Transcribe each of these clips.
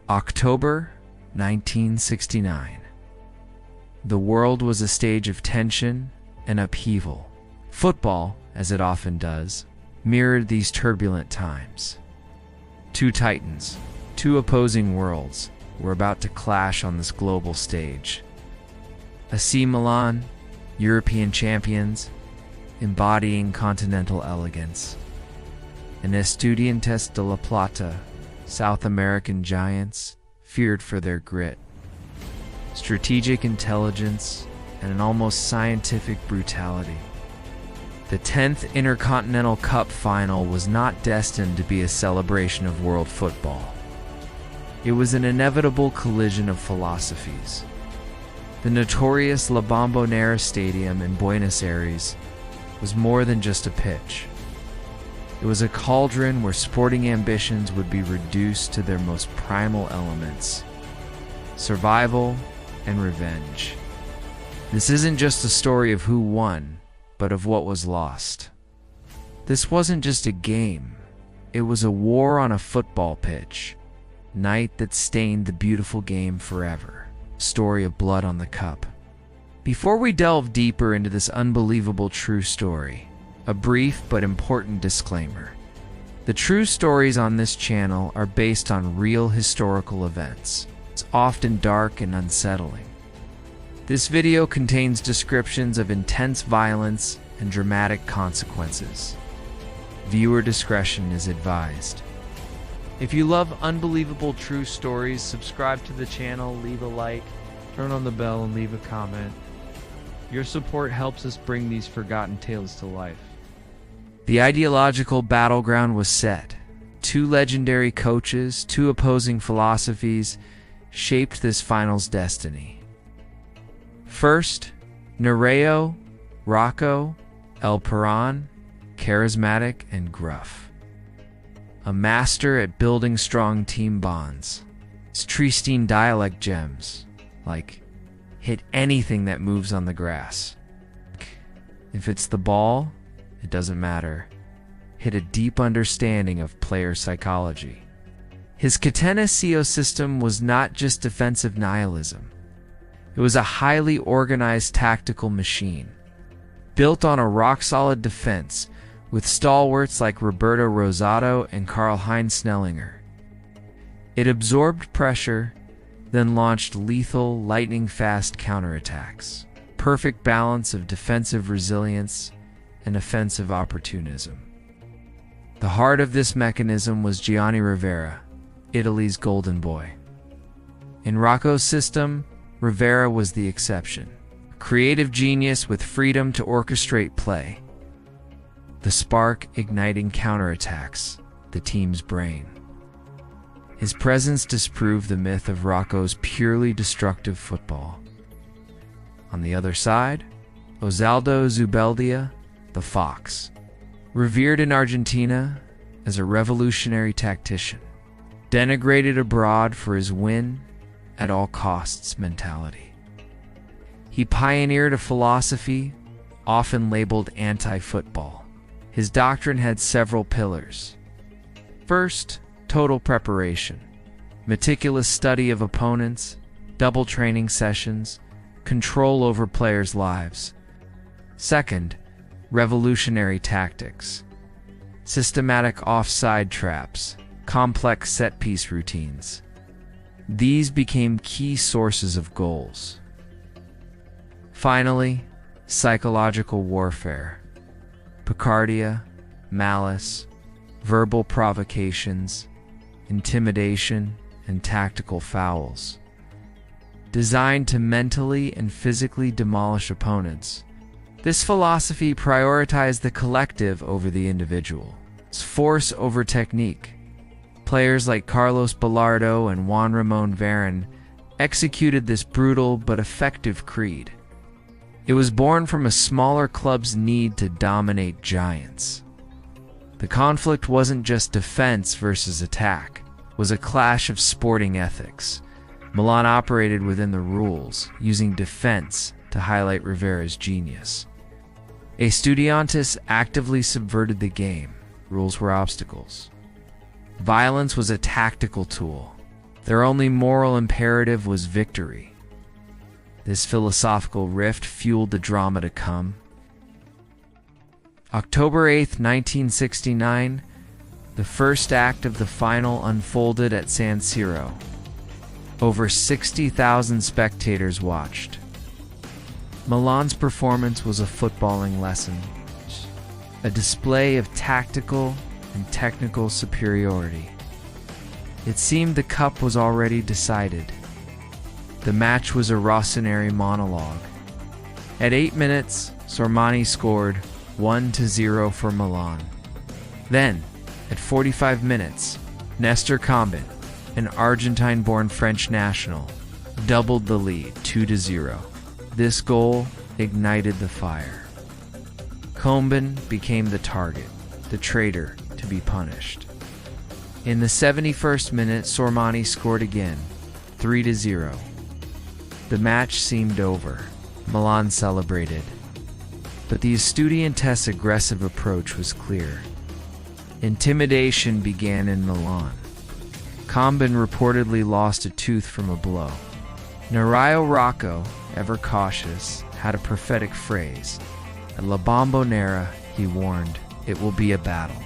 October 1969. The world was a stage of tension and upheaval. Football, as it often does, mirrored these turbulent times. Two titans, two opposing worlds, were about to clash on this global stage. AC Milan, European champions, embodying continental elegance, and Estudiantes de La Plata, South American giants, feared for their grit, strategic intelligence, and an almost scientific brutality. The 10th Intercontinental Cup final was not destined to be a celebration of world football. It was an inevitable collision of philosophies. The notorious La Bombonera Stadium in Buenos Aires was more than just a pitch. It was a cauldron where sporting ambitions would be reduced to their most primal elements: survival and revenge. This isn't just a story of who won, but of what was lost. This wasn't just a game. It was a war on a football pitch, night that stained the beautiful game forever. Story of blood on the cup. Before we delve deeper into this unbelievable true story, a brief but important disclaimer. The true stories on this channel are based on real historical events. It's often dark and unsettling. This video contains descriptions of intense violence and dramatic consequences. Viewer discretion is advised. If you love unbelievable true stories, subscribe to the channel, leave a like, turn on the bell, and leave a comment. Your support helps us bring these forgotten tales to life. The ideological battleground was set. Two legendary coaches, two opposing philosophies, shaped this final's destiny. First, Nereo, Rocco, El Perón, charismatic and gruff. A master at building strong team bonds. His Triestine dialect gems, like, hit anything that moves on the grass. If it's the ball, it doesn't matter. Hit a deep understanding of player psychology. His Catenaccio system was not just defensive nihilism. It was a highly organized tactical machine, built on a rock-solid defense with stalwarts like Roberto Rosado and Karl-Heinz Snellinger. It absorbed pressure, then launched lethal, lightning-fast counterattacks. Perfect balance of defensive resilience and offensive opportunism. The heart of this mechanism was Gianni Rivera, Italy's golden boy. In Rocco's system, Rivera was the exception. A creative genius with freedom to orchestrate play. The spark igniting counterattacks, the team's brain. His presence disproved the myth of Rocco's purely destructive football. On the other side, Osvaldo Zubeldia, the Fox, revered in Argentina as a revolutionary tactician, denigrated abroad for his win at all costs mentality. He pioneered a philosophy often labeled anti-football. His doctrine had several pillars. First, total preparation, meticulous study of opponents, double training sessions, control over players' lives. Second, revolutionary tactics, systematic offside traps, complex set-piece routines. These became key sources of goals. Finally, psychological warfare, picardia, malice, verbal provocations, intimidation, and tactical fouls. Designed to mentally and physically demolish opponents, this philosophy prioritized the collective over the individual, force over technique. Players like Carlos Bilardo and Juan Ramon Varane executed this brutal but effective creed. It was born from a smaller club's need to dominate giants. The conflict wasn't just defense versus attack, it was a clash of sporting ethics. Milan operated within the rules, using defense to highlight Rivera's genius. Estudiantes actively subverted the game. Rules were obstacles. Violence was a tactical tool. Their only moral imperative was victory. This philosophical rift fueled the drama to come. October 8, 1969, the first act of the final unfolded at San Siro. Over 60,000 spectators watched. Milan's performance was a footballing lesson, a display of tactical and technical superiority. It seemed the cup was already decided. The match was a Rossoneri monologue. At 8 minutes, Sormani scored 1-0 for Milan. Then, at 45 minutes, Nestor Combin, an Argentine-born French national, doubled the lead 2-0. This goal ignited the fire. Combin became the target, the traitor to be punished. In the 71st minute, Sormani scored again, 3-0. The match seemed over. Milan celebrated. But the Estudiantes' aggressive approach was clear. Intimidation began in Milan. Combin reportedly lost a tooth from a blow. Nereo Rocco, ever cautious, had a prophetic phrase. At La Bombonera, he warned, it will be a battle.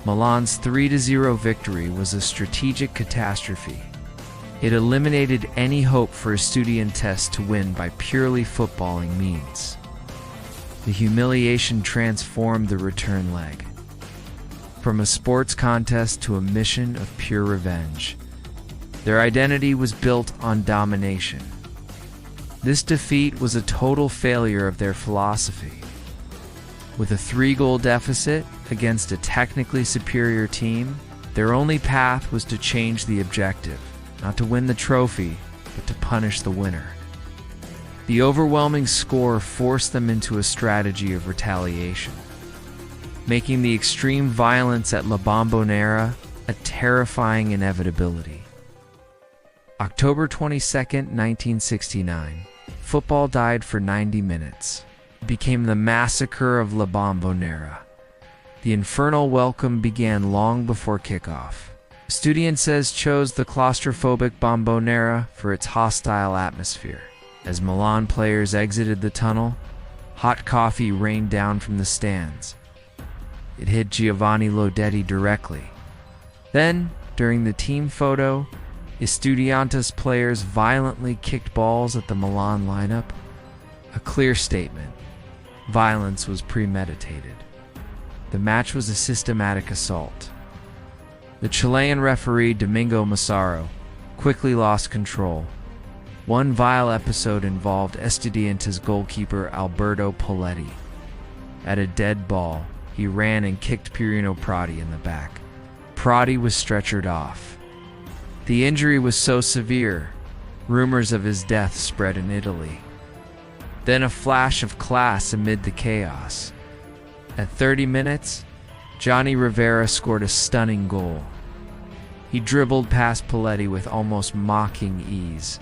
Milan's 3-0 victory was a strategic catastrophe. It eliminated any hope for Estudiantes to win by purely footballing means. The humiliation transformed the return leg. From a sports contest to a mission of pure revenge. Their identity was built on domination. This defeat was a total failure of their philosophy. With a 3-goal deficit against a technically superior team, their only path was to change the objective, not to win the trophy, but to punish the winner. The overwhelming score forced them into a strategy of retaliation, making the extreme violence at La Bombonera a terrifying inevitability. October 22, 1969, football died for 90 minutes. It became the Massacre of La Bombonera. The infernal welcome began long before kickoff. Estudiantes chose the claustrophobic Bombonera for its hostile atmosphere. As Milan players exited the tunnel, hot coffee rained down from the stands. It hit Giovanni Lodetti directly. Then, during the team photo, Estudiantes players violently kicked balls at the Milan lineup. A clear statement. Violence was premeditated. The match was a systematic assault. The Chilean referee Domingo Massaro quickly lost control. One vile episode involved Estudiantes goalkeeper Alberto Poletti. At a dead ball, he ran and kicked Pirino Prati in the back. Prati was stretchered off. The injury was so severe, rumors of his death spread in Italy. Then a flash of class amid the chaos. At 30 minutes, Gianni Rivera scored a stunning goal. He dribbled past Poletti with almost mocking ease.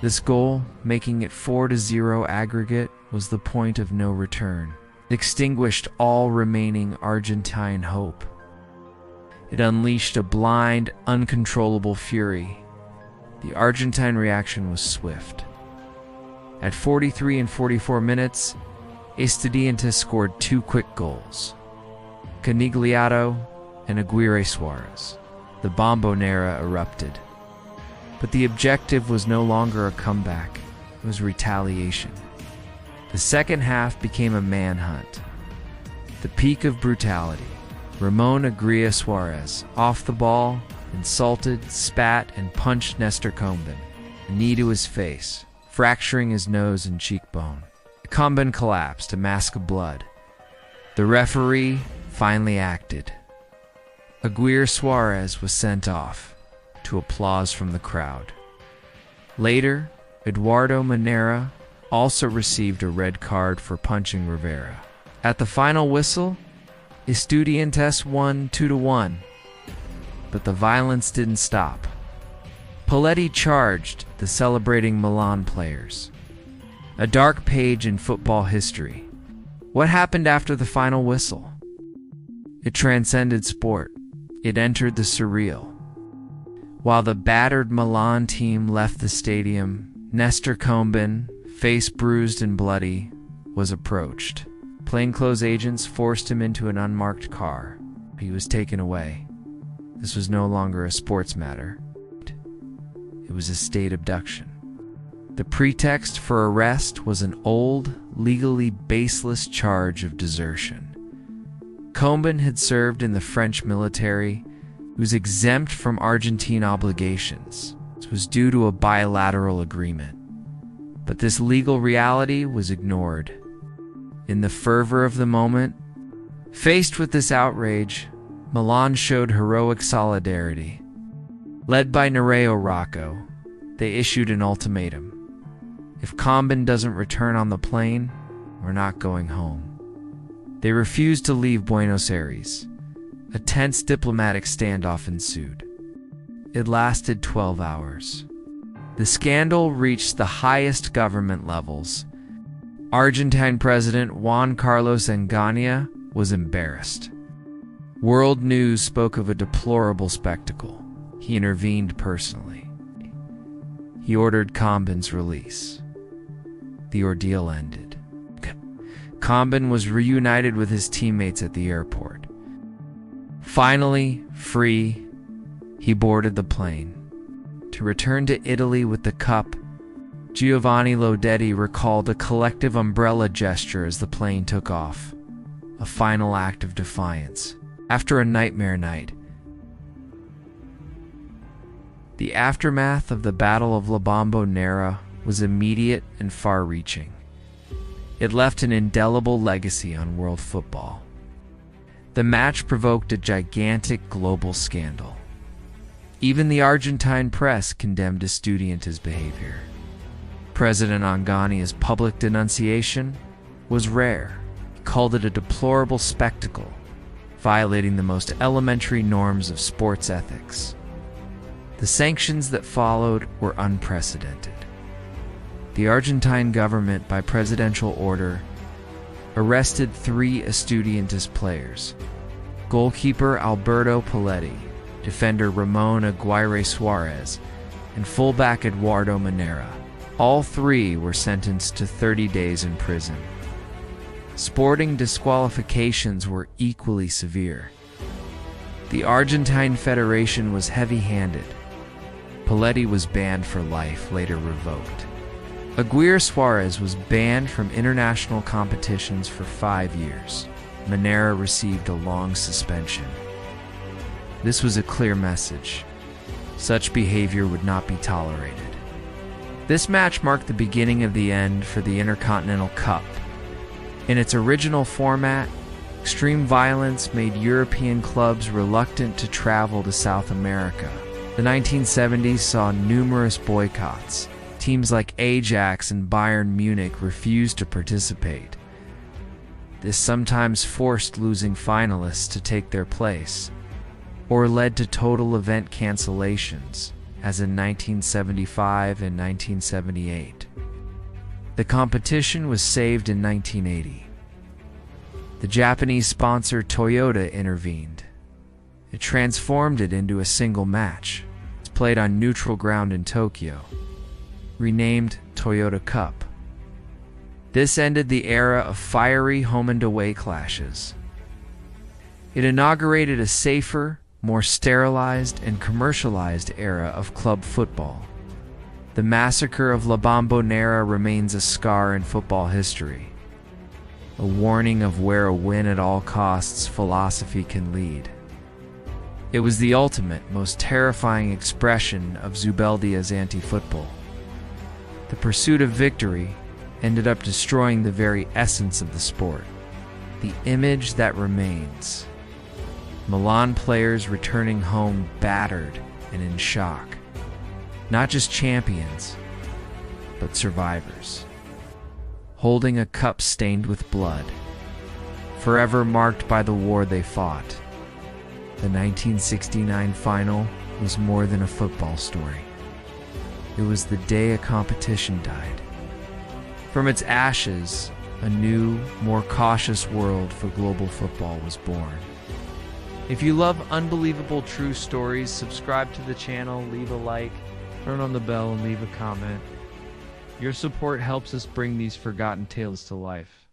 This goal, making it 4-0 aggregate, was the point of no return. It extinguished all remaining Argentine hope. It unleashed a blind, uncontrollable fury. The Argentine reaction was swift. At 43 and 44 minutes, Estudiantes scored 2 quick goals. Canigliato and Aguirre Suarez. The Bombonera erupted. But the objective was no longer a comeback. It was retaliation. The second half became a manhunt. The peak of brutality. Ramon Aguirre Suarez, off the ball, insulted, spat, and punched Nestor Combin, a knee to his face, fracturing his nose and cheekbone. Combin collapsed, a mask of blood. The referee finally acted. Aguirre Suarez was sent off, to applause from the crowd. Later, Eduardo Manera also received a red card for punching Rivera. At the final whistle, Estudiantes won 2-1, but the violence didn't stop. Poletti charged the celebrating Milan players. A dark page in football history. What happened after the final whistle? It transcended sport. It entered the surreal. While the battered Milan team left the stadium, Nestor Combin, face bruised and bloody, was approached. Plainclothes agents forced him into an unmarked car. He was taken away. This was no longer a sports matter. It was a state abduction. The pretext for arrest was an old, legally baseless charge of desertion. Combin had served in the French military. He was exempt from Argentine obligations. This was due to a bilateral agreement. But this legal reality was ignored. In the fervor of the moment, faced with this outrage, Milan showed heroic solidarity. Led by Nereo Rocco, they issued an ultimatum. If Combin doesn't return on the plane, we're not going home. They refused to leave Buenos Aires. A tense diplomatic standoff ensued. It lasted 12 hours. The scandal reached the highest government levels. Argentine President Juan Carlos Engaña was embarrassed. World news spoke of a deplorable spectacle. He intervened personally. He ordered Combin's release. The ordeal ended. Combin was reunited with his teammates at the airport. Finally, free, he boarded the plane. To return to Italy with the cup, Giovanni Lodetti recalled a collective umbrella gesture as the plane took off, a final act of defiance. After a nightmare night, the aftermath of the Battle of La Bombonera was immediate and far-reaching. It left an indelible legacy on world football. The match provoked a gigantic global scandal. Even the Argentine press condemned Estudiantes' behavior. President Engaña's public denunciation was rare. He called it a deplorable spectacle, violating the most elementary norms of sports ethics. The sanctions that followed were unprecedented. The Argentine government, by presidential order, arrested 3 Estudiantes players: goalkeeper Alberto Paletti, defender Ramon Aguirre Suarez, and fullback Eduardo Manera. All 3 were sentenced to 30 days in prison. Sporting disqualifications were equally severe. The Argentine Federation was heavy-handed. Paletti was banned for life, later revoked. Aguirre Suarez was banned from international competitions for 5 years. Manera received a long suspension. This was a clear message. Such behavior would not be tolerated. This match marked the beginning of the end for the Intercontinental Cup. In its original format, extreme violence made European clubs reluctant to travel to South America. The 1970s saw numerous boycotts. Teams like Ajax and Bayern Munich refused to participate. This sometimes forced losing finalists to take their place, or led to total event cancellations, as in 1975 and 1978. The competition was saved in 1980. The Japanese sponsor Toyota intervened. It transformed it into a single match. It's played on neutral ground in Tokyo, renamed Toyota Cup. This ended the era of fiery home and away clashes. It inaugurated a safer, more sterilized and commercialized era of club football. The Massacre of La Bombonera remains a scar in football history, a warning of where a win at all costs philosophy can lead. It was the ultimate, most terrifying expression of Zubeldia's anti-football. The pursuit of victory ended up destroying the very essence of the sport, the image that remains. Milan players returning home battered and in shock. Not just champions, but survivors. Holding a cup stained with blood, forever marked by the war they fought. The 1969 final was more than a football story. It was the day a competition died. From its ashes, a new, more cautious world for global football was born. If you love unbelievable true stories, subscribe to the channel, leave a like, turn on the bell, and leave a comment. Your support helps us bring these forgotten tales to life.